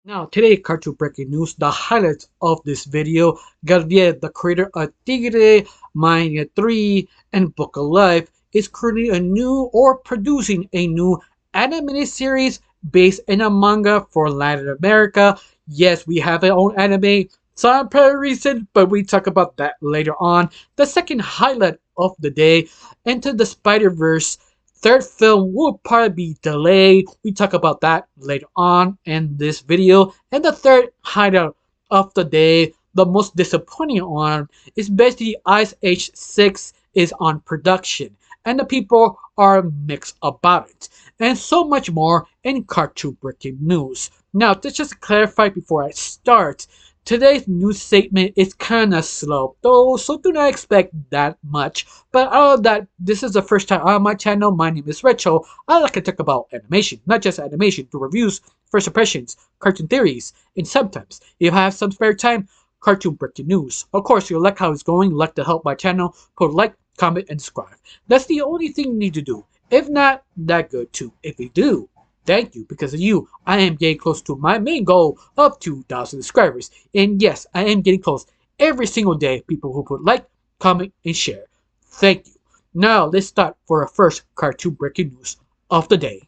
Now, today, cartoon breaking news, the highlights of this video. Gabriel, the creator of Tigre, Mania 3, and Book of Life, is creating a new or producing a new animated series based in a manga for Latin America. Yes, we have our own anime, some per reason, but we talk about that later on. The second highlight of the day, Into the Spider-Verse third film will probably be delayed. We talk about that later on in this video. And the third highlight of the day, the most disappointing one, is basically Ice Age 6 is on production. And the people are mixed about it. And so much more in cartoon breaking news. Now, to just clarify before I start, today's news statement is kinda slow, though, so do not expect that much. But out of that, this is the first time on my channel. My name is Retro. I like to talk about animation, not just animation, through reviews, first impressions, cartoon theories, and sometimes, if I have some spare time, cartoon breaking news. Of course, you like how it's going, like to help my channel, put a like, comment, and subscribe. That's the only thing you need to do. If not, that good too. If you do, thank you. Because of you, I am getting close to my main goal of 2,000 subscribers. And yes, I am getting close every single day. People who put like, comment, and share. Thank you. Now let's start for our first cartoon breaking news of the day.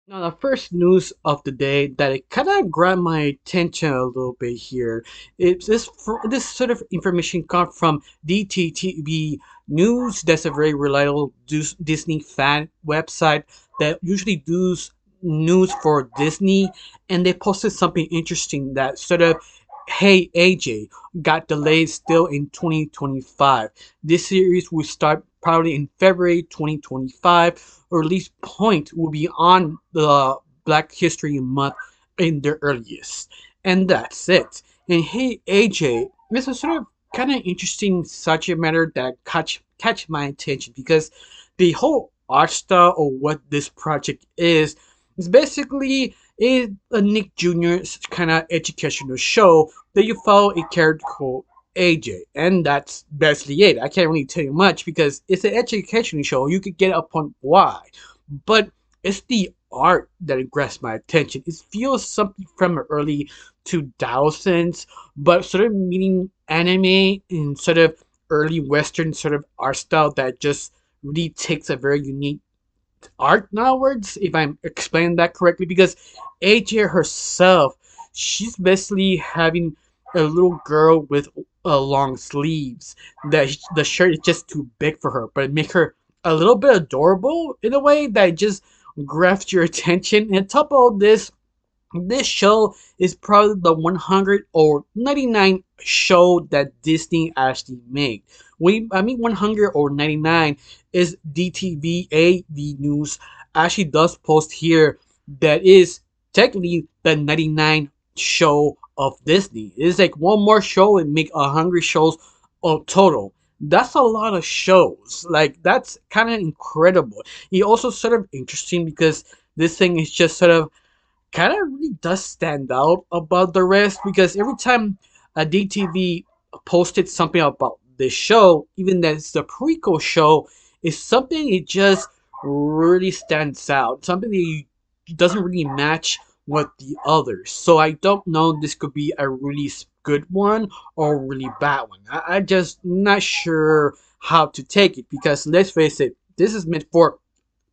Now the first news of the day that it kind of grabbed my attention a little bit here. It's this sort of information comes from DTTV News. That's a very reliable Disney fan website that usually does news for Disney, and they posted something interesting that sort of, hey AJ, got delayed still in 2025. This series will start probably in February 2025, or at least point will be on the Black History Month in the earliest. And that's it. And hey AJ, it's a sort of kind of interesting subject matter that catch my attention, because the whole art style or what this project is basically a Nick Jr.'s kind of educational show that you follow a character called AJ, and that's basically it. I can't really tell you much because it's an educational show. You could get upon why, but it's the art that grabs my attention. It feels something from the early 2000s, but sort of meeting anime and sort of early Western sort of art style that just really takes a very unique art nowadays, if I'm explaining that correctly, because AJ herself, she's basically having a little girl with long sleeves that the shirt is just too big for her, but it make her a little bit adorable in a way that just grabs your attention. And on top of this show is probably the 100 or 99 show that Disney actually made. I mean 100 or 99 is DTVA, the news actually does post here that is technically the 99 show of Disney. It's like one more show and make 100 shows of total. That's a lot of shows. Like, that's kind of incredible. It also sort of interesting because this thing is just sort of kind of really does stand out above the rest, because every time a DTV posted something about this show, even that it's the prequel show, is something it just really stands out. Something that doesn't really match with the others. So I don't know, this could be a really good one or a really bad one. I just not sure how to take it, because let's face it, this is meant for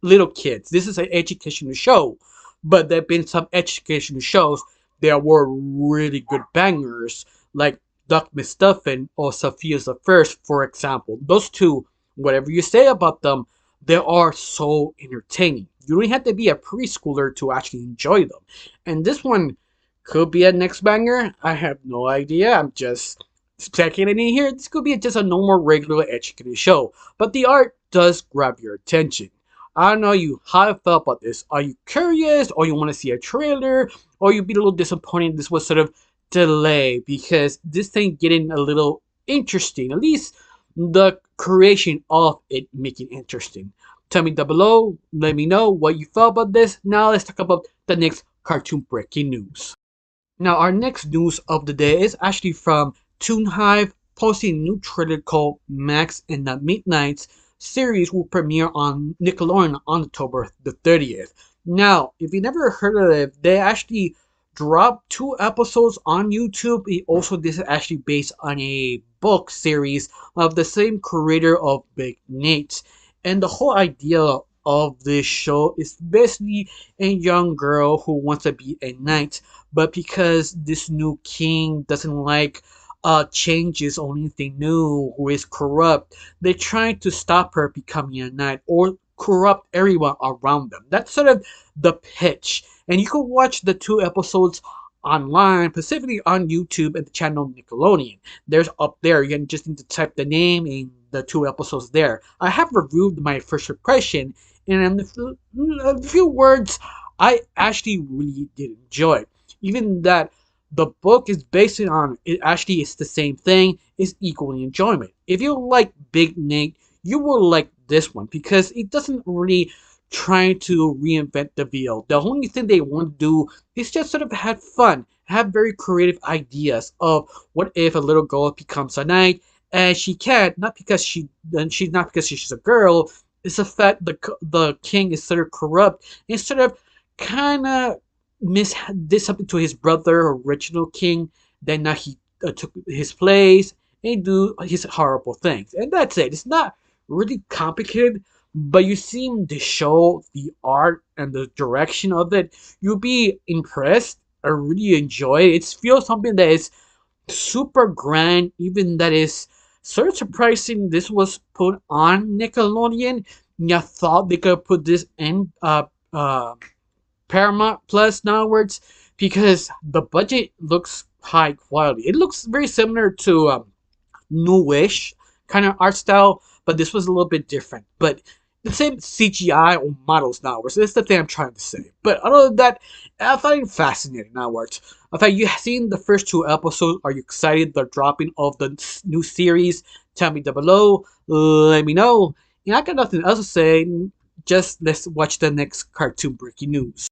little kids. This is an educational show, but there have been some educational shows that were really good bangers, like Duck McStuffin or Sophia's the First, for example. Those two, whatever you say about them, they are so entertaining. You don't have to be a preschooler to actually enjoy them. And this one could be a next banger. I have no idea. I'm just speculating here. This could be just a normal, regular, educated show. But the art does grab your attention. I don't know you how I felt about this. Are you curious, or you want to see a trailer, or you be a little disappointed this was sort of delayed, because this thing getting a little interesting. At least the creation of it making interesting. Tell me down below. Let me know what you felt about this. Now let's talk about the next cartoon breaking news. Now our next news of the day is actually from Toon Hive, posting a new trailer called Max and the Midnights. Series will premiere on Nickelodeon on October the 30th. Now, if you never heard of it, they actually dropped 2 episodes on YouTube. It also this is actually based on a book series of the same creator of Big Nate. And the whole idea of this show is basically a young girl who wants to be a knight, but because this new king doesn't like changes or anything new, who is corrupt, they're trying to stop her becoming a knight or corrupt everyone around them. That's sort of the pitch. And you can watch the 2 episodes online, specifically on YouTube at the channel Nickelodeon. There's up there. You can just need to type the name and the 2 episodes there. I have reviewed my first impression, and in a few words, I actually really did enjoy it. Even that the book is based on it actually is the same thing, is equally enjoyment. If you like Big Nate, you will like this one because it doesn't really try to reinvent the wheel. The only thing they want to do is just sort of have fun, have very creative ideas of what if a little girl becomes a knight, and she can't, not because she's not because she's a girl. It's the fact the king is sort of corrupt and sort of kind of did something to his brother, original king. Then now he took his place and do his horrible things, and that's it. It's not really complicated, but you seem the show, the art, and the direction of it, you'll be impressed. I really enjoy it. It feels something that is super grand, even that is sort of surprising. This was put on Nickelodeon. You thought they could put this in Paramount Plus nowadays because the budget looks high quality. It looks very similar to newish kind of art style, but this was a little bit different. But the same CGI or models now. So that's the thing I'm trying to say. But other than that, I find it fascinating now. I thought you have seen the first 2 episodes. Are you excited the dropping of the new series? Tell me down below. Let me know. And I got nothing else to say. Just let's watch the next cartoon breaking news.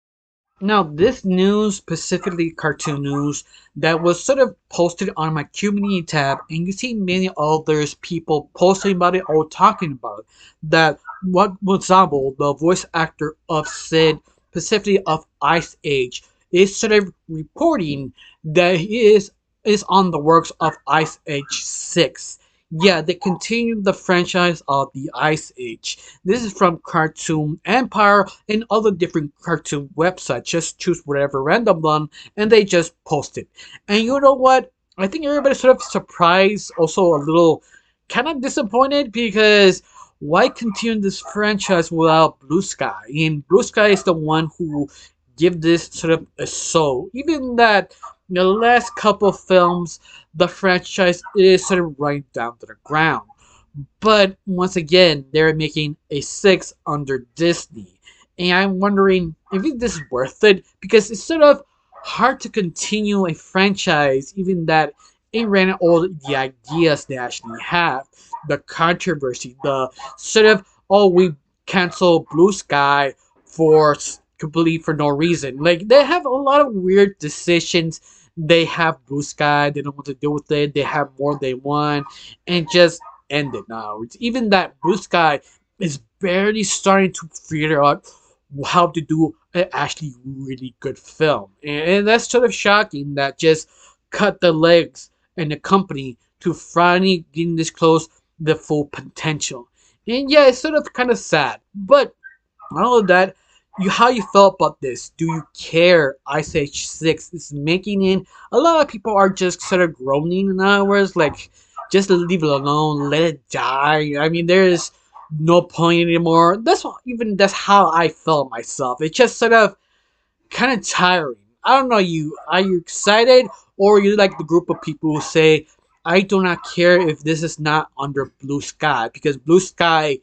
Now, this news, specifically cartoon news, that was sort of posted on my community tab, and you see many others people posting about it or talking about it. That what example, the voice actor of Sid, specifically of Ice Age, is sort of reporting that he is on the works of Ice Age 6. Yeah, they continue the franchise of the Ice Age. This is from Cartoon Empire and other different cartoon websites. Just choose whatever random one and they just post it. And you know what? I think everybody's sort of surprised, also a little kind of disappointed because why continue this franchise without Blue Sky? And Blue Sky is the one who give this sort of a soul. Even that in the last couple of films, the franchise is sort of right down to the ground. But once again, they're making a 6 under Disney. And I'm wondering if this is worth it because it's sort of hard to continue a franchise, even that it ran all the ideas they actually have. The controversy, the sort of, oh, we cancel Blue Sky for completely for no reason. Like, they have a lot of weird decisions. They have Blue Sky, they don't want to deal with it, they have more they want, and just end it now. It's even that Blue Sky is barely starting to figure out how to do an actually really good film. And that's sort of shocking that just cut the legs and the company to finally getting this close the full potential. And yeah, it's sort of kind of sad. But all of that, how you felt about this? Do you care? Ice Age 6 is making it. A lot of people are just sort of groaning in other words, like just leave it alone, let it die. I mean, there is no point anymore. That's how I felt myself. It's just sort of kind of tiring. I don't know. Are you excited or are you like the group of people who say, I do not care if this is not under Blue Sky because Blue Sky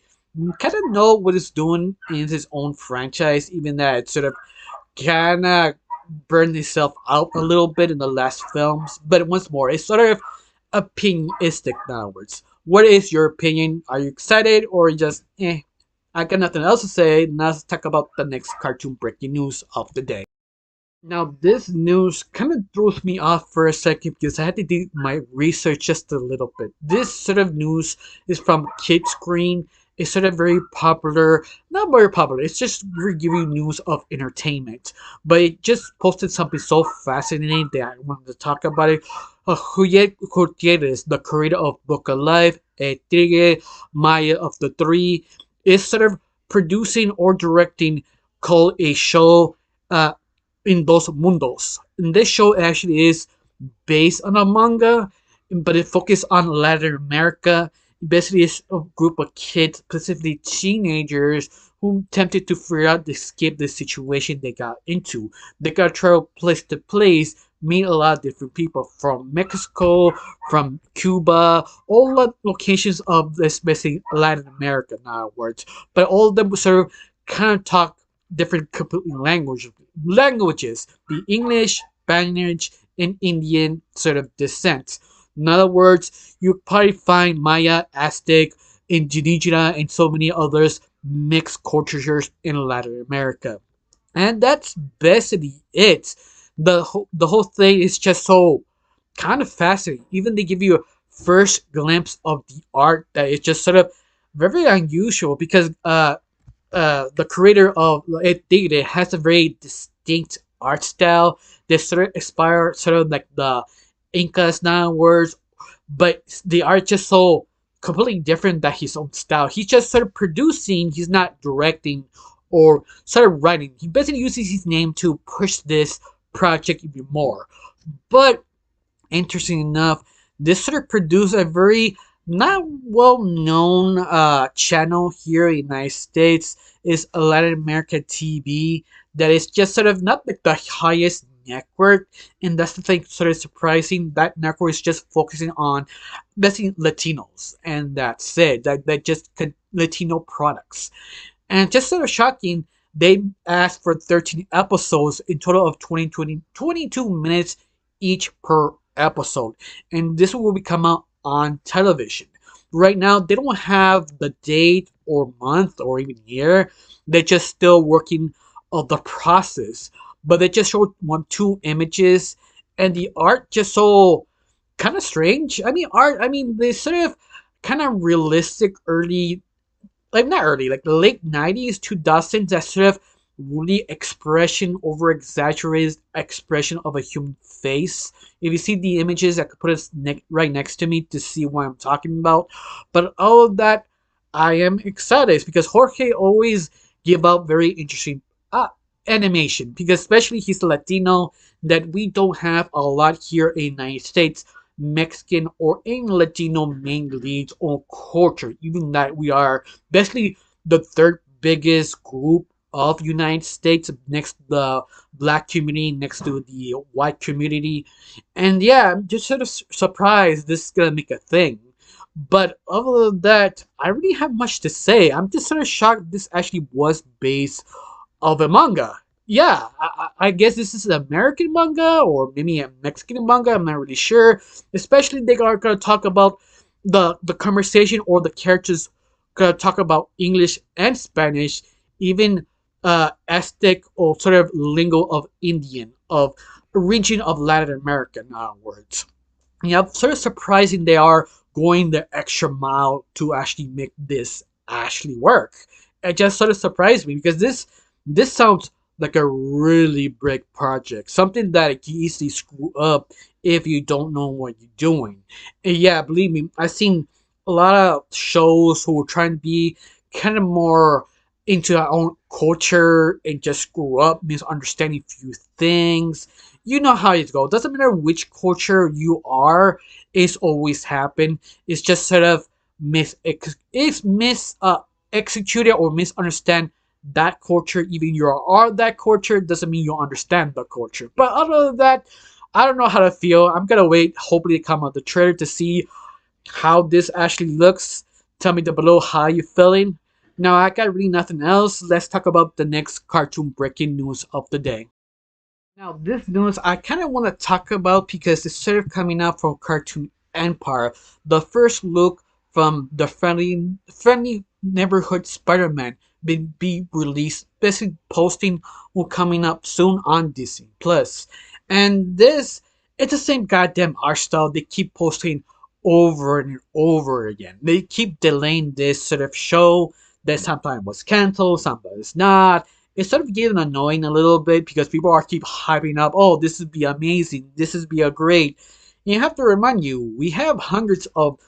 kind of know what it's doing in his own franchise, even that it sort of kind of burned itself out a little bit in the last films. But once more, it's sort of opinionistic downwards. What is your opinion? Are you excited or just I got nothing else to say. Now let's talk about the next cartoon breaking news of the day. Now, this news kind of throws me off for a second because I had to do my research just a little bit. This sort of news is from Kidscreen, is sort of very popular, not very popular, it's just we're giving you news of entertainment. But it just posted something so fascinating that I wanted to talk about it. Juliet Gutierrez, the creator of Book of Life, Tigre, Maya of the Three, is sort of producing or directing called a show uh, in Dos Mundos. And this show actually is based on a manga, but it focuses on Latin America. Basically, it's a group of kids, specifically teenagers, who attempted to figure out to escape the situation they got into. They got to travel place to place, meet a lot of different people from Mexico, from Cuba, all the locations of this basically Latin America, in other words. But all of them sort of kind of talk different completely languages, the English, Spanish, and Indian sort of descent. In other words, you probably find Maya, Aztec, Indígena, and so many others mixed cultures in Latin America. And that's basically it. The whole thing is just so kind of fascinating. Even they give you a first glimpse of the art that is just sort of very unusual because the creator of it Tigre has a very distinct art style. They sort of inspire sort of like the Incas nine words, but the art just so completely different than his own style. He's just sort of producing. He's not directing or sort of writing. He basically uses his name to push this project even more. But interesting enough, this sort of produced a very not well known channel here in the United States is a Latin America TV that is just sort of not like the highest network, and that's the thing sort of surprising. That network is just focusing on basically Latinos, and that's it. That just Latino products. And just sort of shocking, they asked for 13 episodes in total of 22 minutes each per episode. And this will be come out on television. Right now, they don't have the date or month or even year. They're just still working on the process. But they just showed two images, and the art just so kind of strange. I mean, they sort of kind of realistic early like not early, like the late 90s, 2000s, that sort of really expression, over exaggerated expression of a human face. If you see the images, I could put it right next to me to see what I'm talking about. But all of that, I am excited because Jorge always give out very interesting uh, animation because especially he's Latino that we don't have a lot here in the United States. Mexican or any Latino main leads or culture, even that we are basically the third biggest group of United States next to the black community, next to the white community. And yeah, I'm just sort of surprised this is gonna make a thing. But other than that, I really have much to say. I'm just sort of shocked this actually was based of a manga. Yeah, I guess this is an American manga or maybe a Mexican manga. I'm not really sure. Especially they are gonna talk about the conversation or the characters gonna talk about English and Spanish, even Aztec or sort of lingo of Indian of region of Latin America. In other words, yeah, sort of surprising they are going the extra mile to actually make this actually work. It just sort of surprised me because this sounds like a really big project, something that you easily screw up if you don't know what you're doing. And yeah, believe me, I've seen a lot of shows who are trying to be kind of more into our own culture and just screw up, misunderstanding few things. You know how it goes. Doesn't matter which culture you are, it's always happen. It's just sort of mis executed or misunderstand that culture. Even you are that culture doesn't mean you understand the culture. But other than that, I don't know how to feel. I'm gonna wait, hopefully, to come out the trailer to see how this actually looks. Tell me down below how you feeling. Now I got really nothing else. Let's talk about the next cartoon breaking news of the day. Now, this news I kind of want to talk about because it's sort of coming out from Cartoon Empire. The first look from the friendly neighborhood Spider-Man will be released. Basically, posting will coming up soon on Disney Plus. And this, it's the same goddamn art style. They keep posting over and over again. They keep delaying this sort of show that sometimes was canceled, sometimes not. It's sort of getting annoying a little bit because people are keep hyping up, oh, this would be amazing, this would be a great. And you have to remind you, we have hundreds of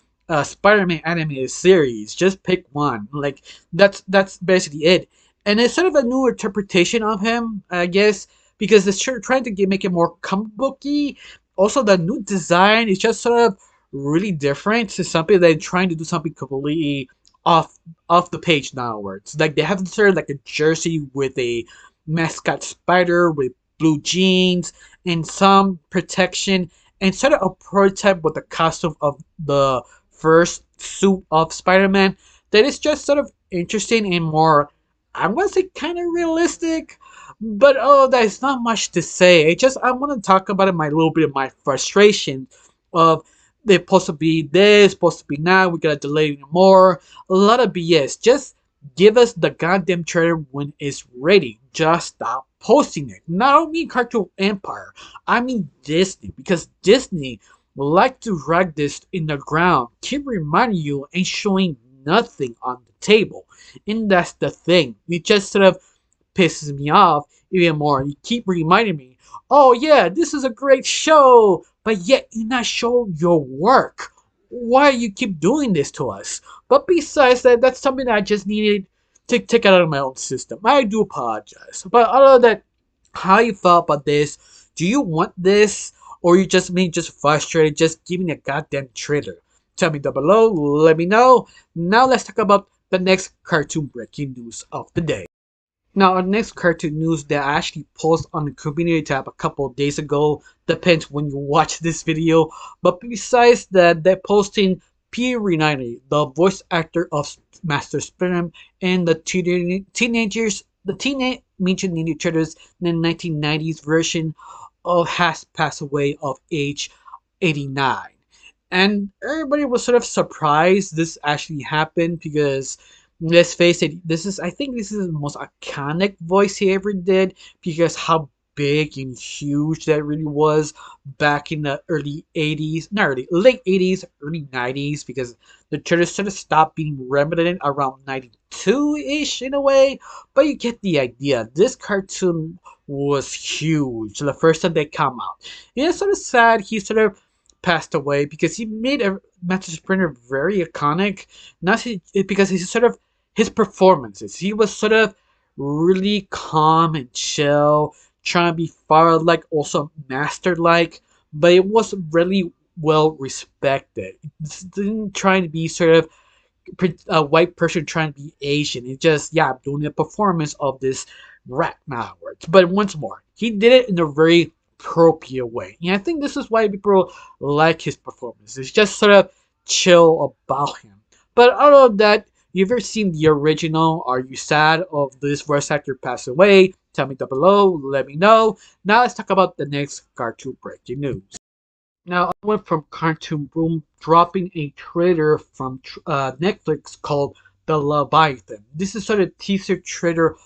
Spider-Man animated series. Just pick one. Like that's basically it. And it's sort of a new interpretation of him, I guess, because they're trying to make it more comic booky. Also, the new design is just sort of really different to something they're trying to do something completely off off the page nowadays. Like they have inserted like a jersey with a mascot spider with blue jeans and some protection, and sort of a prototype with the costume of the first suit of Spider-Man that is just sort of interesting and more, I want to say, kind of realistic. But oh, there's not much to say. It just I want to talk about it, my little bit of my frustration of they're supposed to be this, supposed to be now. We gotta delay it more. A lot of BS. Just give us the goddamn trailer when it's ready. Just stop posting it. Not only Cartoon Empire, I mean Disney, because Disney would like to drag this in the ground, keep reminding you and showing nothing on the table. And that's the thing. It just sort of pisses me off even more. You keep reminding me, oh yeah, this is a great show, but yet you not show your work. Why you keep doing this to us? But besides that, that's something that I just needed to take out of my own system. I do apologize. But other than that, how you felt about this? Do you want this? Or you just mean just frustrated, just giving a goddamn trailer? Tell me down below, let me know. Now let's talk about the next cartoon breaking news of the day. Now, our next cartoon news that I actually posted on the community tab a couple of days ago, depends when you watch this video. But besides that, they're posting P. Reunited, the voice actor of Master Splinter and the Teenage Mutant Ninja Turtles in the 1990s version of has passed away of age 89. And everybody was sort of surprised this actually happened because let's face it, I think this is the most iconic voice he ever did because how big and huge that really was back in the early 80s, not early, late 80s, early 90s, because the Turtles sort of stopped being relevant around 92-ish in a way, but you get the idea. This cartoon was huge the first time they come out. And it's sort of sad he sort of passed away because he made a Master Splinter very iconic, not because he's sort of his performances. He was sort of really calm and chill, trying to be far like also master like, but it was really well respected. It didn't try to be sort of a white person trying to be Asian. It's just, yeah, I'm doing a performance of this rat now. But once more, he did it in a very appropriate way. And I think this is why people like his performance. It's just sort of chill about him. But other than that, you ever seen the original? Are you sad of this voice actor passed away? Tell me down below. Let me know. Now let's talk about the next cartoon breaking news. Now, I went from Cartoon Room dropping a trailer from Netflix called The Leviathan. This is sort of a teaser trailer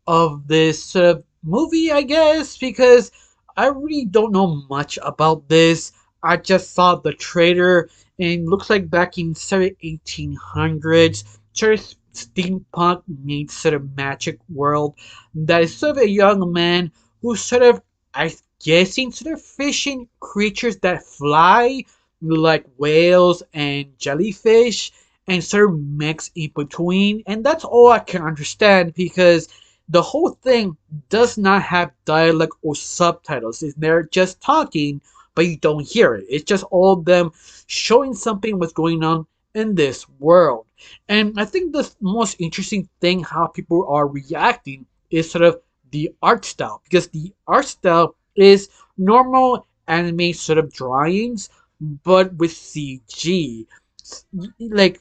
of this sort of movie, I guess, because I really don't know much about this. I just saw the trailer and it looks like back in sort of 1800s, sort of steampunk meets sort of magic world. That is sort of a young man who sort of, I guessing, sort of fishing creatures that fly like whales and jellyfish and sort of mix in between. And that's all I can understand because the whole thing does not have dialogue or subtitles. They're just talking, but you don't hear it. It's just all of them showing something what's going on in this world. And I think the most interesting thing how people are reacting is sort of the art style, because the art style is normal anime sort of drawings, but with CG. Like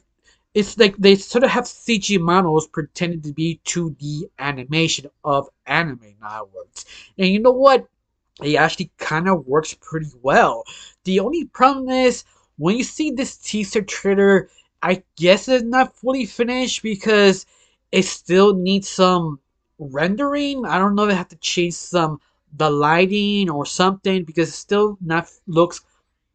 it's like they sort of have CG models pretending to be 2D animation of anime nowadays. And you know what? It actually kind of works pretty well. The only problem is when you see this teaser trailer, I guess it's not fully finished because it still needs some rendering. I don't know if they have to change some the lighting or something because it still not looks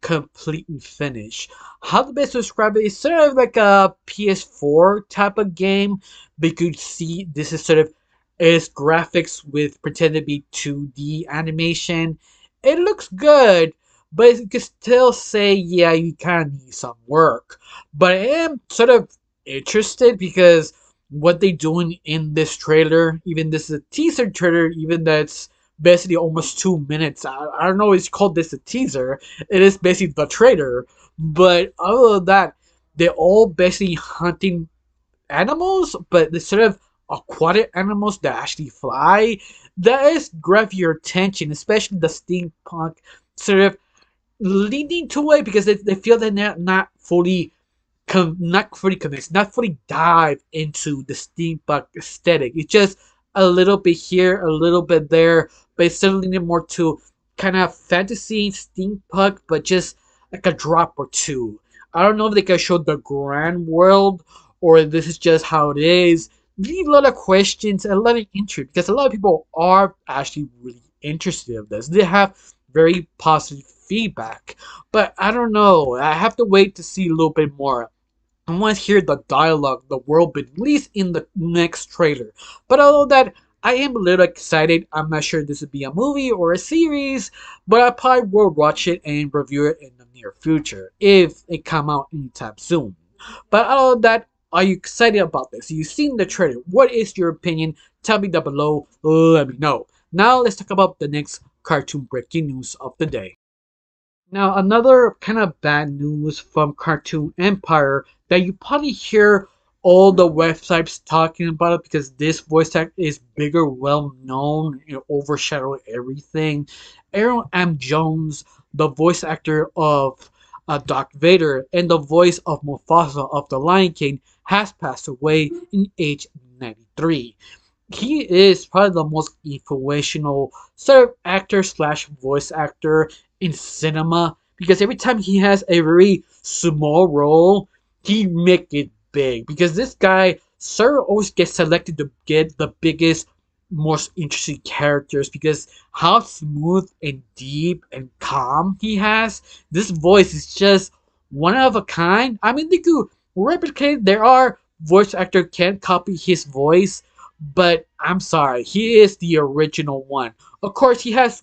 completely finished. How to best describe it is sort of like a PS4 type of game, but you could see this is sort of is graphics with pretend to be 2D animation. It looks good, but you can still say, yeah, you kind of need some work. But I am sort of interested because what they doing in this trailer, even this is a teaser trailer, even that's basically almost 2 minutes. I don't know. It's called this a teaser. It is basically the trailer. But other than that, they're all basically hunting animals, but the sort of aquatic animals that actually fly. That is grab your attention, especially the steampunk sort of leaning to it because they feel that they're not fully not fully convinced, not fully dive into the steampunk aesthetic. It's just a little bit here, a little bit there, but it's still leaning more to kind of fantasy steampunk, but just like a drop or two. I don't know if they can show the grand world or this is just how it is. Leave a lot of questions and a lot of interest because a lot of people are actually really interested in this. They have very positive feedback, but I don't know. I have to wait to see a little bit more. I want to hear the dialogue, the world building, at least in the next trailer. But although that, I am a little excited. I'm not sure this would be a movie or a series, but I probably will watch it and review it in the near future if it come out anytime soon. But other than that, are you excited about this? You've seen the trailer. What is your opinion? Tell me down below. Let me know. Now let's talk about the next cartoon breaking news of the day. Now, another kind of bad news from Cartoon Empire that you probably hear all the websites talking about it because this voice actor is bigger, well known, overshadow everything. Aaron M. Jones, the voice actor of Darth Vader and the voice of Mufasa of The Lion King, has passed away in age 93. He is probably the most influential sort of actor slash voice actor in cinema because every time he has a very small role, he make it big. Because this guy, sir, always gets selected to get the biggest, most interesting characters because how smooth and deep and calm he has. This voice is just one of a kind. I mean, they could replicate. There are voice actor can't copy his voice, but I'm sorry, he is the original one. Of course, he has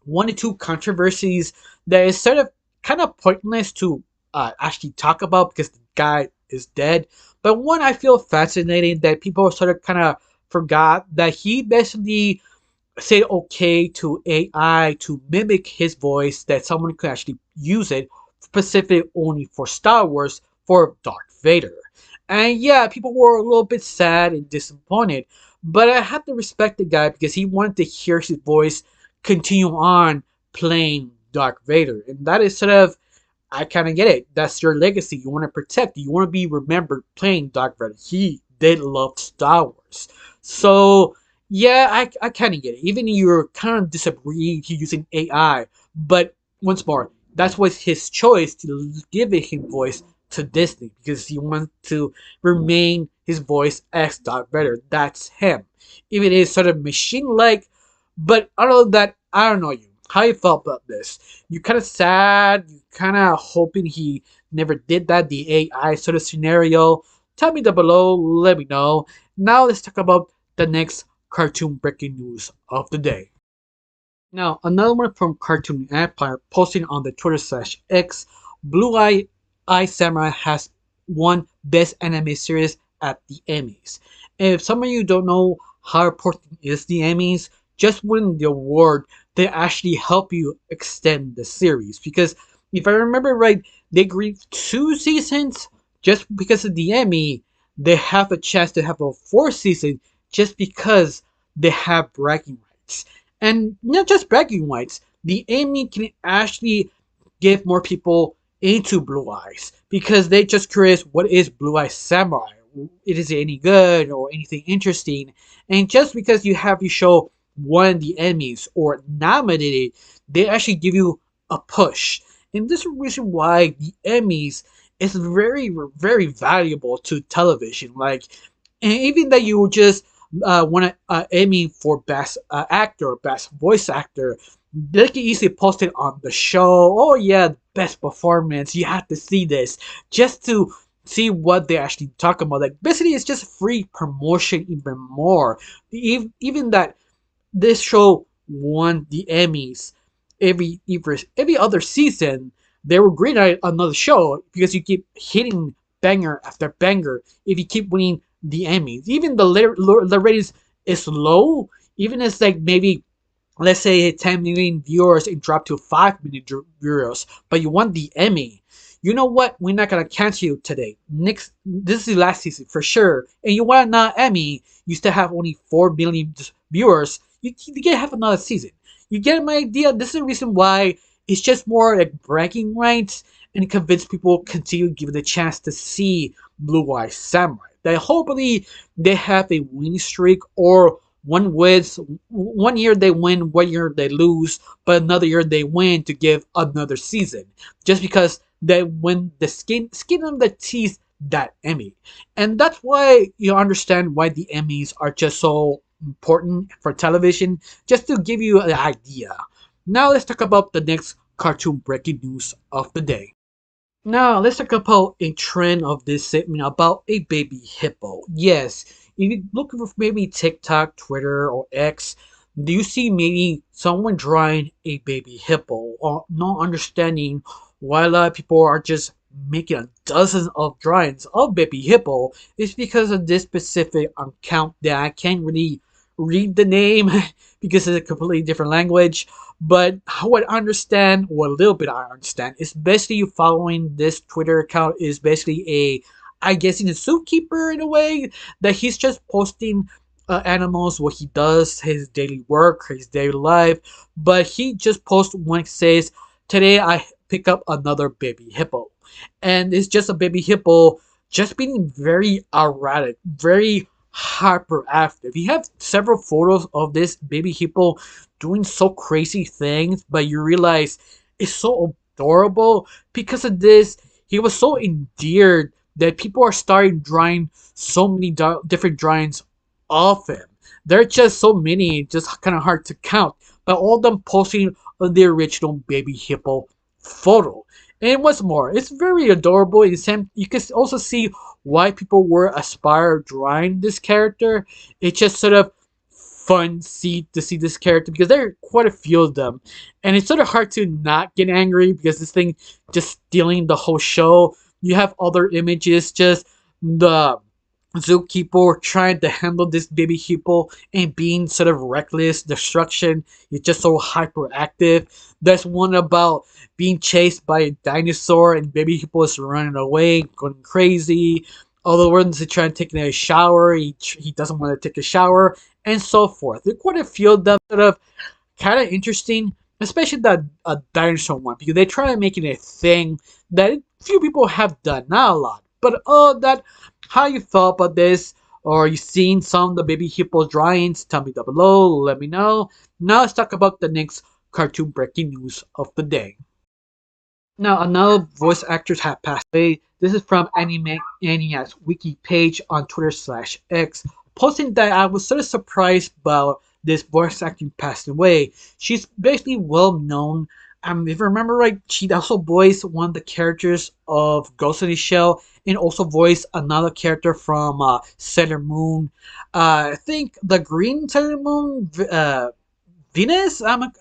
one or two controversies that is sort of kind of pointless to actually talk about because the guy is dead. But one I feel fascinating that people sort of kind of forgot that he basically say okay to AI to mimic his voice that someone could actually use it specific only for Star Wars for Darth Vader. And yeah, people were a little bit sad and disappointed, but I have to respect the guy because he wanted to hear his voice continue on playing Darth Vader. And that is sort of I kind of get it. That's your legacy. You want to protect. You want to be remembered playing Darth Vader. He did love Star Wars. So, yeah, I kind of get it. Even you're kind of disagree to using AI. But once more, that was his choice to give it his voice to Disney because he wants to remain his voice as Darth Vader. That's him. Even it is sort of machine-like, but other than that, I don't know you. How you felt about this? You kind of sad. You kind of hoping he never did that. The AI sort of scenario. Tell me down below. Let me know. Now let's talk about the next cartoon breaking news of the day. Now, another one from Cartoon Empire posting on the Twitter slash X, Blue Eye Samurai has won Best Anime Series at the Emmys. If some of you don't know how important is the Emmys, just winning the award, they actually help you extend the series. Because if I remember right, they agreed 2 seasons just because of the Emmy. They have a chance to have a 4th season just because they have bragging rights. And not just bragging rights, the Emmy can actually give more people into Blue Eyes because they just curious what is Blue Eye Samurai? Is it any good or anything interesting? And just because you have your show won the Emmys or nominated, they actually give you a push. And this is the reason why the Emmys is very, very valuable to television. Like, and even that you just want to Emmy for best actor, best voice actor, they can easily post it on the show. Oh yeah, best performance. You have to see this just to see what they actually talk about. Like basically, it's just free promotion even more. Even that this show won the Emmys every other season. They were great at another show because you keep hitting banger after banger. If you keep winning the Emmys, even the ratings is low. Even it's like maybe let's say 10 million viewers and drop to 5 million viewers, but you won the Emmy. You know what? We're not gonna cancel you today. Next, this is the last season for sure, and you won an Emmy. You still have only 4 million viewers. You can have another season. You get my idea. This is the reason why it's just more like bragging rights and convince people continue giving the chance to see Blue Eye Samurai. That hopefully they have a winning streak or one wins, one year they win, one year they lose, but another year they win to give another season. Just because they win the skin of the teeth that Emmy. And that's why you understand why the Emmys are just so important for television, just to give you an idea. Now let's talk about the next cartoon breaking news of the day. Now, let's talk about a trend of this segment about a baby hippo. Yes, if you look for maybe TikTok, Twitter, or X, do you see maybe someone drawing a baby hippo or not understanding why a lot of people are just making a dozens of drawings of baby hippo? It's because of this specific account that I can't really read the name because it's a completely different language. But how I understand, or a little bit I understand, is basically you following this Twitter account is basically I guess he's a zookeeper in a way, that he's just posting animals, what he does, his daily work, his daily life. But he just posts when it says, today I pick up another baby hippo. And it's just a baby hippo just being very erratic, very hyperactive. You have several photos of this baby hippo doing so crazy things, but you realize it's so adorable because of this. He was so endeared that people are starting drawing so many different drawings of him. There are just so many, just kind of hard to count, but all of them posting the original baby hippo photo. And what's more, it's very adorable. In some, you can also see why people were aspire drawing this character. It's just sort of fun to see this character because there are quite a few of them, and it's sort of hard to not get angry because this thing just stealing the whole show. You have other images, just the zookeeper trying to handle this baby hippo and being sort of reckless destruction. It's just so hyperactive. There's one about being chased by a dinosaur and baby hippo is running away, going crazy. Other ones are trying to take a shower. He doesn't want to take a shower, and so forth. There are quite a few of them sort of kind of interesting, especially that dinosaur one, because they try to make it a thing that few people have done, not a lot. But that how you felt about this, or you seen some of the baby hippo drawings? Tell me down below. Let me know. Now let's talk about the next cartoon breaking news of the day. Now, another voice actors have passed away. This is from Animaniacs wiki page on Twitter/X, posting that I was sort of surprised about this voice acting passing away. She's basically well known. If I remember right, she also voiced one of the characters of Ghost in the Shell and also voiced another character from Sailor Moon. I think the Green Sailor Moon, Venus. I'm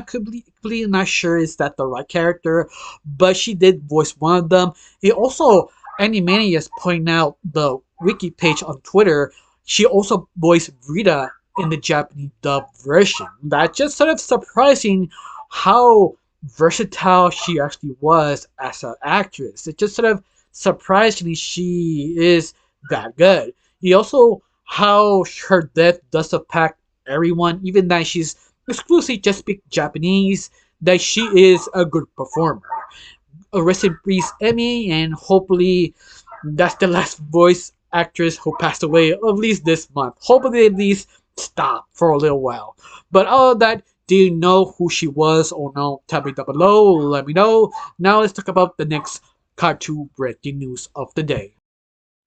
completely not sure is that the right character, but she did voice one of them. It also Animania is pointing out the wiki page on Twitter. She also voiced Rita in the Japanese dub version. That's just sort of surprising how versatile she actually was as an actress. It just sort of surprisingly she is that good. He also how her death does impact everyone, even that she's exclusively just speak Japanese, that she is a good performer. A rest in peace, Emmy, and hopefully that's the last voice actress who passed away, at least this month. Hopefully, at least stop for a little while. But other than that, do you know who she was or no? Tell me down below. Let me know. Now let's talk about the next cartoon breaking news of the day.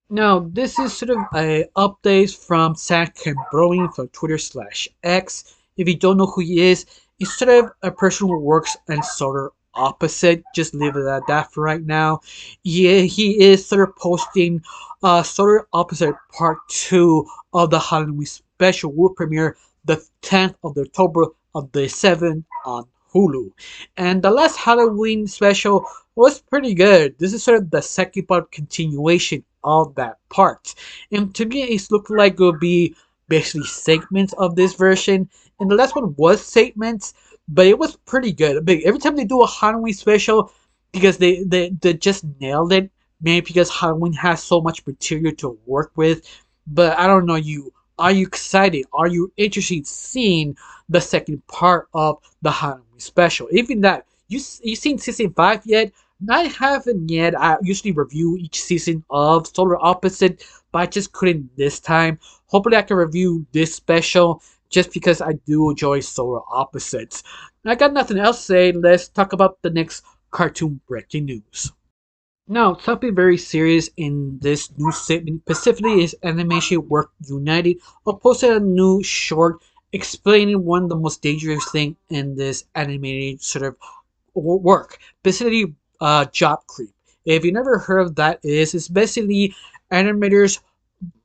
Now, this is sort of a update from Sam Browning from Twitter/X. If you don't know who he is It's sort of a person who works and solar opposite. Just leave it at that for right now. Yeah, he is sort of posting solar opposite part 2 of the Halloween special will premiere the 10th of October of the 7th on Hulu. And the last Halloween special was pretty good. This is sort of the second part continuation of that part. And to me, it's looking like it will be basically segments of this version. And the last one was segments, but it was pretty good. But every time they do a Halloween special, because they just nailed it, maybe because Halloween has so much material to work with. But I don't know, are you excited? Are you interested in seeing the second part of the Halloween special? Even that, you seen season 5 yet? I haven't yet. I usually review each season of Solar Opposite, but I just couldn't this time. Hopefully, I can review this special just because I do enjoy Solar Opposites. I got nothing else to say. Let's talk about the next cartoon breaking news. Now, something very serious in this news segment specifically is Animation Work United posted a new short explaining one of the most dangerous thing in this animated sort of work, basically job creep. If you never heard of that, it's basically animators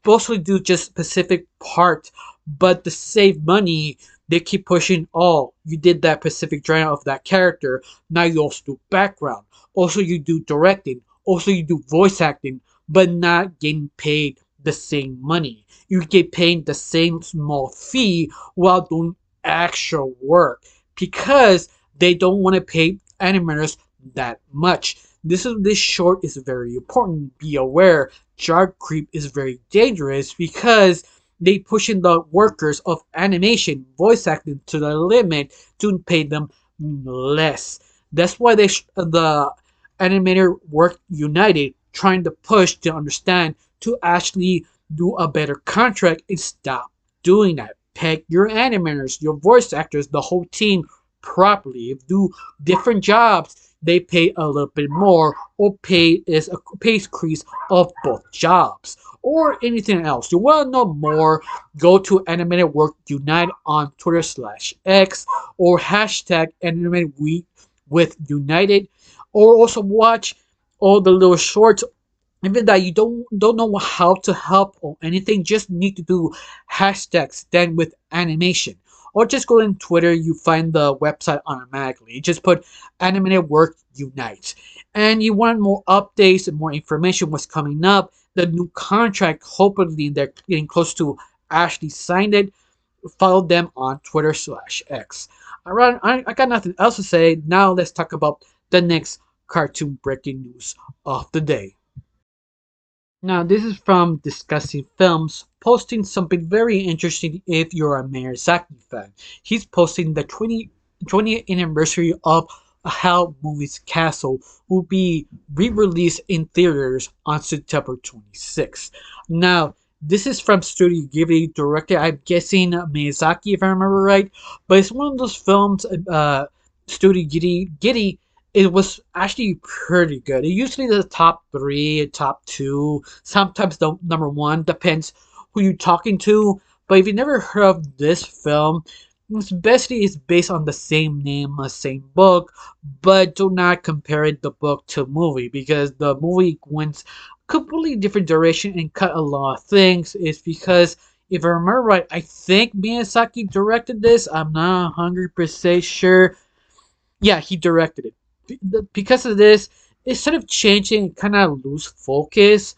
mostly do just specific part, but to save money, they keep pushing. Oh, you did that specific drawing of that character. Now you also do background. Also, you do directing. Also, you do voice acting, but not getting paid the same money. You get paid the same small fee while doing actual work because they don't want to pay animators that much. This short is very important. Be aware, job creep is very dangerous because they pushing the workers of animation, voice acting to the limit to pay them less. That's why the animator work united trying to push to understand to actually do a better contract and stop doing that. Pay your animators, your voice actors, the whole team properly. If do different jobs, they pay a little bit more, or pay is a pay increase of both jobs, or anything else. You want to know more? Go to Animated Work Unite on Twitter/X or hashtag Animated Week with United, or also watch all the little shorts. Even that you don't know how to help or anything, just need to do hashtags stand with animation, or just go on Twitter. You find the website automatically. You just put Animated Work Unite, and you want more updates and more information. What's coming up? The new contract. Hopefully, they're getting close to actually signed it. Follow them on Twitter/X. Alright, I got nothing else to say. Now let's talk about the next cartoon breaking news of the day. Now, this is from Discussing Films, posting something very interesting if you're a Miyazaki fan. He's posting the 20th anniversary of How Movies Castle will be re-released in theaters on September 26th. Now, this is from Studio Ghibli, directed, I'm guessing, Miyazaki, if I remember right. But it's one of those films, Studio Ghibli, it was actually pretty good. It usually the top 3, top 2, sometimes the number 1, depends who you're talking to. But if you never heard of this film, it's basically it's based on the same name, the same book, but do not compare it the book to movie because the movie went completely different direction and cut a lot of things. It's because if I remember right, I think Miyazaki directed this. I'm not 100% sure. Yeah, he directed it. Because of this, it's sort of changing and kind of lose focus.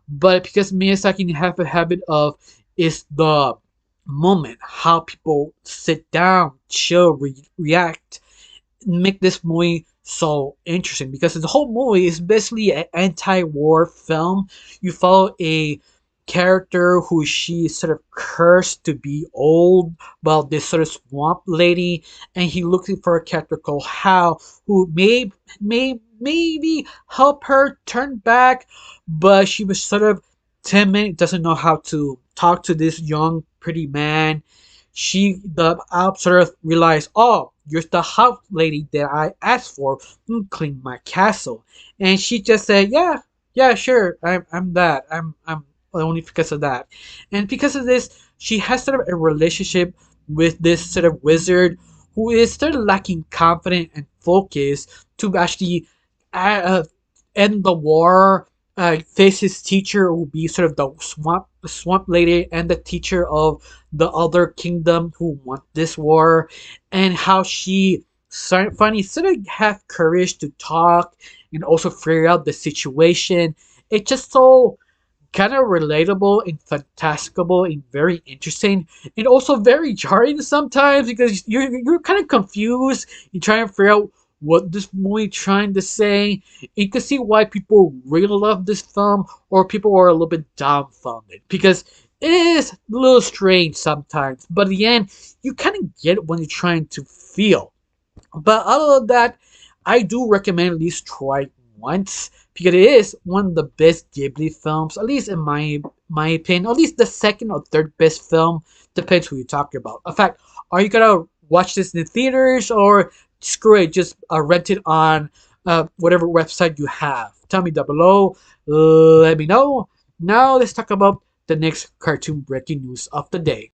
But because Miyazaki have a habit of is the moment, how people sit down, chill, react, make this movie so interesting because the whole movie is basically an anti-war film. You follow a character who she sort of cursed to be old, well, this sort of swamp lady, and he looking for a character called Hal who maybe help her turn back, but she was sort of timid, doesn't know how to talk to this young pretty man. The Alp sort of realized, oh, you're the house lady that I asked for to clean my castle, and she just said, yeah, sure, I'm that, I'm only because of that, and because of this, she has sort of a relationship with this sort of wizard who is still lacking confidence and focus to actually uh, end the war, face his teacher who will be sort of the swamp lady and the teacher of the other kingdom who want this war, and how she finally sort of have courage to talk and also figure out the situation. It's just so kind of relatable and fantastical and very interesting, and also very jarring sometimes because you're kind of confused. You try and figure out what this movie trying to say. You can see why people really love this film or people are a little bit dumbfounded because it is a little strange sometimes, but at the end you kind of get what you're trying to feel. But other than that, I do recommend at least try it once because it is one of the best Ghibli films, at least in my opinion. At least the second or third best film, depends who you're talking about. In fact, are you gonna watch this in the theaters or screw it, just rent it on whatever website you have? Tell me down below. Let me know. Now let's talk about the next cartoon breaking news of the day.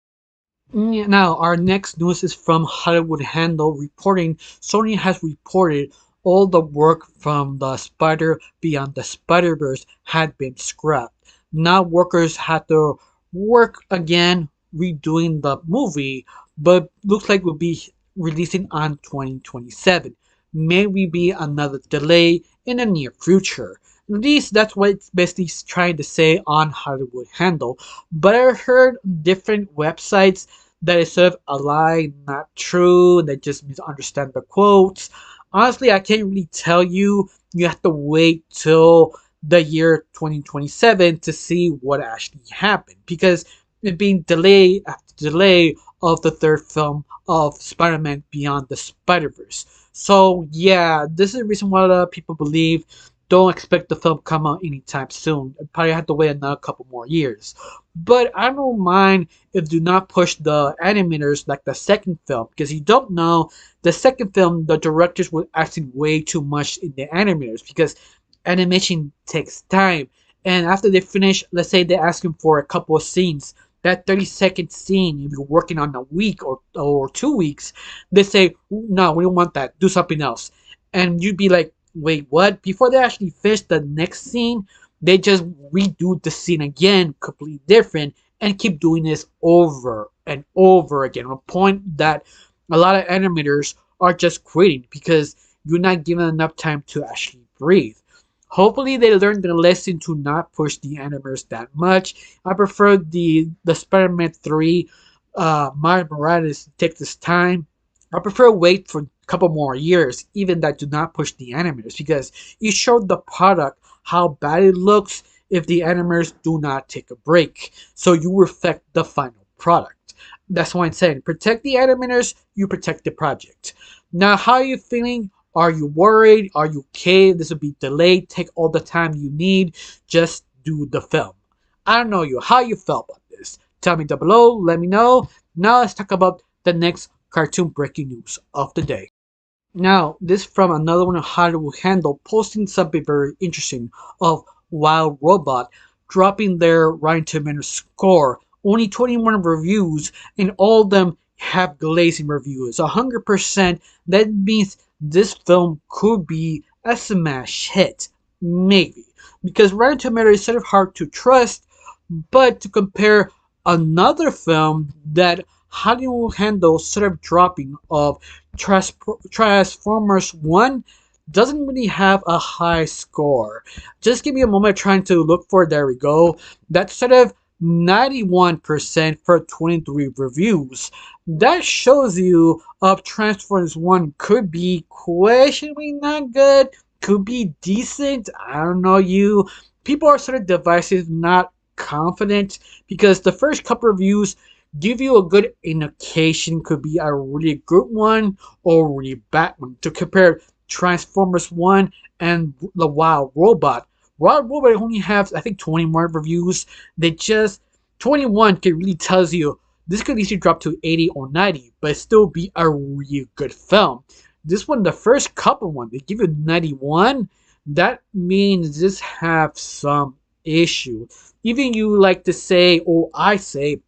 Now, our next news is from Hollywood Handle reporting Sony has reported all the work from the Spider Beyond the Spider-Verse had been scrapped. Now workers had to work again redoing the movie, but looks like we'll be releasing on 2027. Maybe be another delay in the near future. At least that's what it's basically trying to say on Hollywood Handle. But I heard different websites that is sort of a lie, not true, that just misunderstand the quotes. Honestly, I can't really tell you. You have to wait till the year 2027 to see what actually happened because it being delay after delay of the third film of Spider-Man Beyond the Spider-Verse. So yeah, this is the reason why a lot of people believe don't expect the film to come out anytime soon. Probably have to wait another couple more years. But I don't mind if do not push the animators like the second film because you don't know the second film the directors were acting way too much in the animators because animation takes time, and after they finish, let's say they ask him for a couple of scenes, that 30-second scene if you're working on a week or 2 weeks, they say no, we don't want that, do something else, and you'd be like, wait, what? Before they actually finish the next scene, they just redo the scene again, completely different, and keep doing this over and over again. To a point that a lot of animators are just quitting because you're not given enough time to actually breathe. Hopefully, they learned the lesson to not push the animators that much. I prefer the Spider-Man 3 Miles Morales to take this time. I prefer wait for a couple more years, even that do not push the animators, because you showed the product how bad it looks if the animators do not take a break. So you reflect the final product. That's why I'm saying protect the animators, you protect the project. Now, how are you feeling? Are you worried? Are you okay? This will be delayed. Take all the time you need. Just do the film. I don't know you. How you felt about this? Tell me down below. Let me know. Now let's talk about the next cartoon breaking news of the day. Now, this from another one of Hollywood Handle posting something very interesting of Wild Robot dropping their Rotten Tomatoes score. Only 21 reviews, and all of them have glazing reviews. 100%. That means this film could be a smash hit. Maybe. Because Rotten Tomatoes is sort of hard to trust, but to compare another film that Hollywood handles sort of dropping of Transformers 1 doesn't really have a high score. Just give me a moment trying to look for it. There we go. That's sort of 91% for 23 reviews. That shows you Transformers 1 could be questionably not good, could be decent. I don't know you. People are sort of divisive, not confident, because the first couple reviews give you a good indication could be a really good one or a really bad one to compare Transformers 1 and the Wild Robot. Wild Robot only has, I think, 20 more reviews. They just 21 can really tells you this could easily drop to 80 or 90, but still be a really good film. This one, the first couple one, they give you 91. That means this have some issue. Even you like to say, or I say,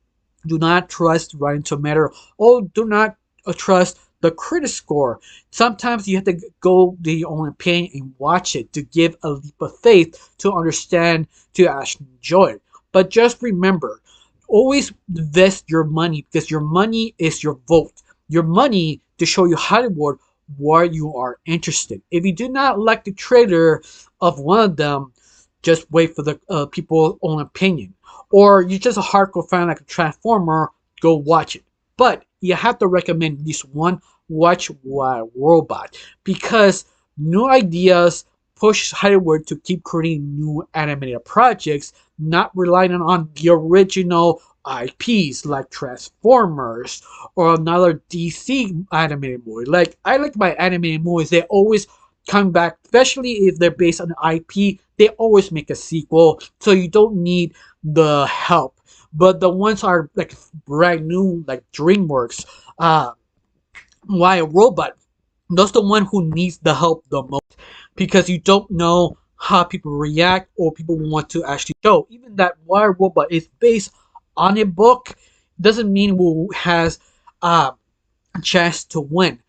do not trust Rotten Tomato or do not trust the critic score. Sometimes you have to go to your own opinion and watch it to give a leap of faith to understand, to actually enjoy it. But just remember, always invest your money because your money is your vote. Your money to show you Hollywood where you are interested. If you do not like the trailer of one of them, just wait for the people's own opinion. Or you're just a hardcore fan like a Transformer, go watch it. But you have to recommend at least one watch Wild Robot because new ideas push Hollywood to keep creating new animated projects, not relying on the original IPs like Transformers or another DC animated movie. Like I like my animated movies; they always come back, especially if they're based on IP. They always make a sequel, so you don't need the help. But the ones are like brand new, like DreamWorks, uh, why a robot? That's the one who needs the help the most because you don't know how people react or people want to actually show. Even that why robot is based on a book doesn't mean who has uh, a chance to win,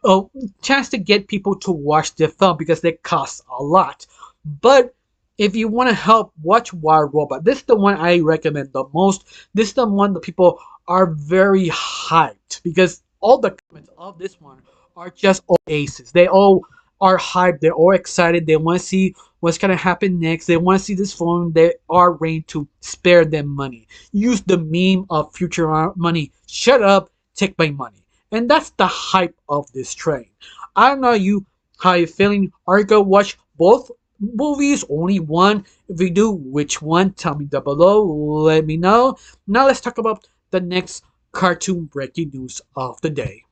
a chance to get people to watch the film because they cost a lot. But if you want to help watch Wild Robot, this is the one I recommend the most. This is the one that people are very hyped because all the comments of this one are just all aces. They all are hyped. They're all excited. They want to see what's gonna happen next. They want to see this film. They are ready to spare them money. Use the meme of future money. Shut up. Take my money. And that's the hype of this train. I don't know you how you feeling. Are you gonna watch both movies? Only one? If you do, which one? Tell me down below. Let me know. Now let's talk about the next cartoon breaking news of the day.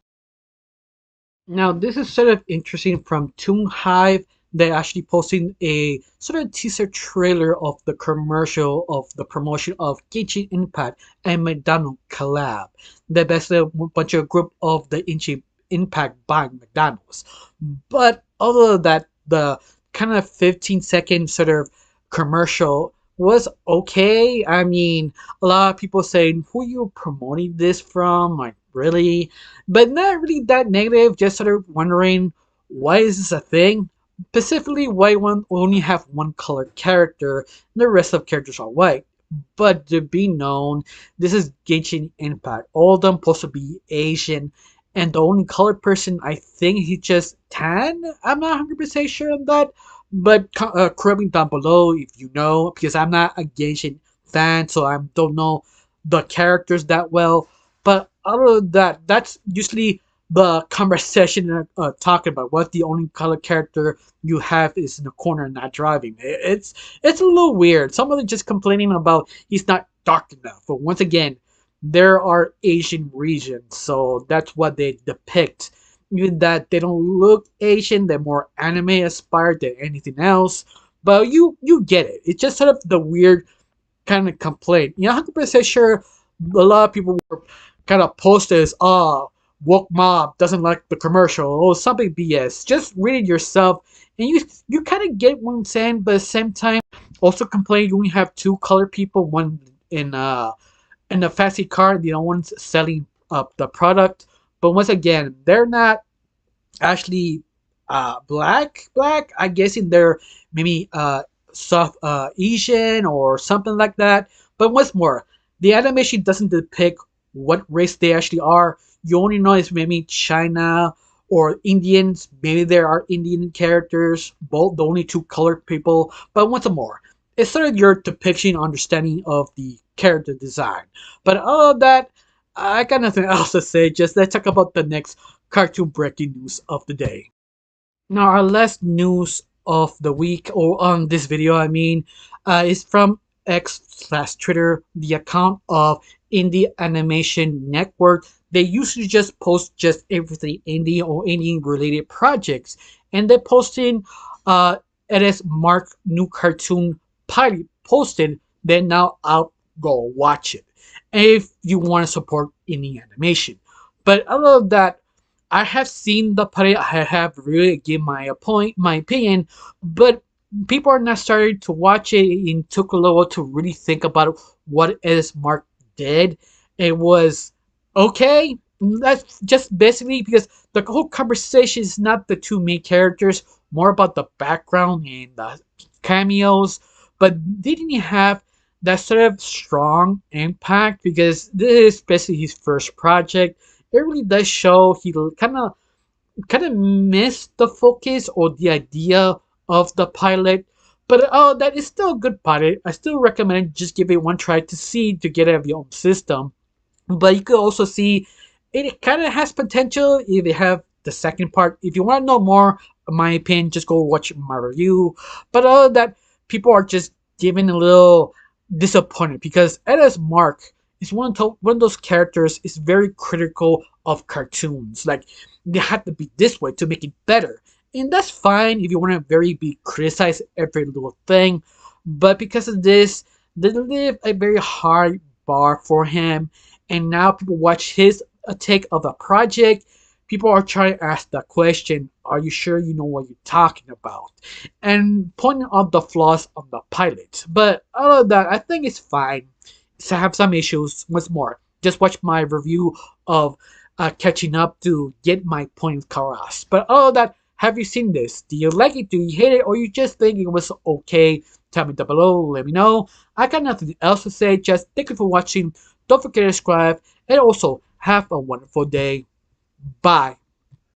Now, this is sort of interesting from Toon Hive. They're actually posting a sort of teaser trailer of the commercial of the promotion of Genshin Impact and McDonald's collab. They basically a bunch of group of the Genshin Impact buying McDonald's. But other than that, the kind of 15-second sort of commercial was okay. I mean, a lot of people saying, who you promoting this from? Like, really? But not really that negative, just sort of wondering why is this a thing? Specifically, why one only have one color character and the rest of characters are white. But to be known, this is Genshin Impact. All of them supposed to be Asian, and the only colored person I think he just tan. I'm not 100% sure on that, but correct me down below if you know, because I'm not a Genshin fan, so I don't know the characters that well. But other than that, that's usually the conversation talking about what the only color character you have is in the corner not driving. It's a little weird. Some of them just complaining about he's not dark enough. But once again, there are Asian regions, so that's what they depict. Even that they don't look Asian, they're more anime inspired than anything else. But you get it. It's just sort of the weird kind of complaint. You're 100% sure a lot of people were kind of posted as, oh, woke mob doesn't like the commercial or something BS. Just read it yourself, and you kind of get what I'm saying, but at the same time, also complain you only have two colored people, one in the fancy car, the other one's selling up the product. But once again, they're not actually black. I guess in their maybe South Asian or something like that. But what's more, the animation doesn't depict what race they actually are. You only know it's maybe China or Indians. Maybe there are Indian characters, both the only two colored people. But once more, it's sort of your depiction, understanding of the character design. But other than that, I got nothing else to say. Just let's talk about the next cartoon breaking news of the day. Now, our last news of the week, or on this video, I mean, is from X/Twitter, the account of Indie Animation Network. They usually just post just everything indie or indie related projects, and they're posting, it is Mark new cartoon pilot posted. They're now out. Go watch it if you want to support indie animation. But other than that, I have seen the pilot. I have really given my opinion, but people are not starting to watch it. It took a little to really think about what is Mark did. It was okay. That's just basically because the whole conversation is not the two main characters, more about the background and the cameos, but didn't he have that sort of strong impact because this is basically his first project. It really does show he kind of missed the focus or the idea of the pilot. But that is still a good pilot. I still recommend just give it one try to see to get out of your own system. But you could also see it kind of has potential if they have the second part. If you want to know more, in my opinion, just go watch my review. But other than that, people are just giving a little disappointed because Edda's Mark is one of those characters is very critical of cartoons. Like they have to be this way to make it better. And that's fine if you want to very be criticize every little thing. But because of this, they live a very high bar for him, and now people watch his take of the project. People are trying to ask the question, are you sure you know what you're talking about? And pointing out the flaws of the pilot. But other than that, I think it's fine. So I have some issues. Once more, just watch my review of catching up to get my point across. But other than that, have you seen this? Do you like it? Do you hate it? Or you just think it was okay? Tell me down below. Let me know. I got nothing else to say. Just thank you for watching. Don't forget to subscribe. And also, have a wonderful day. Bye.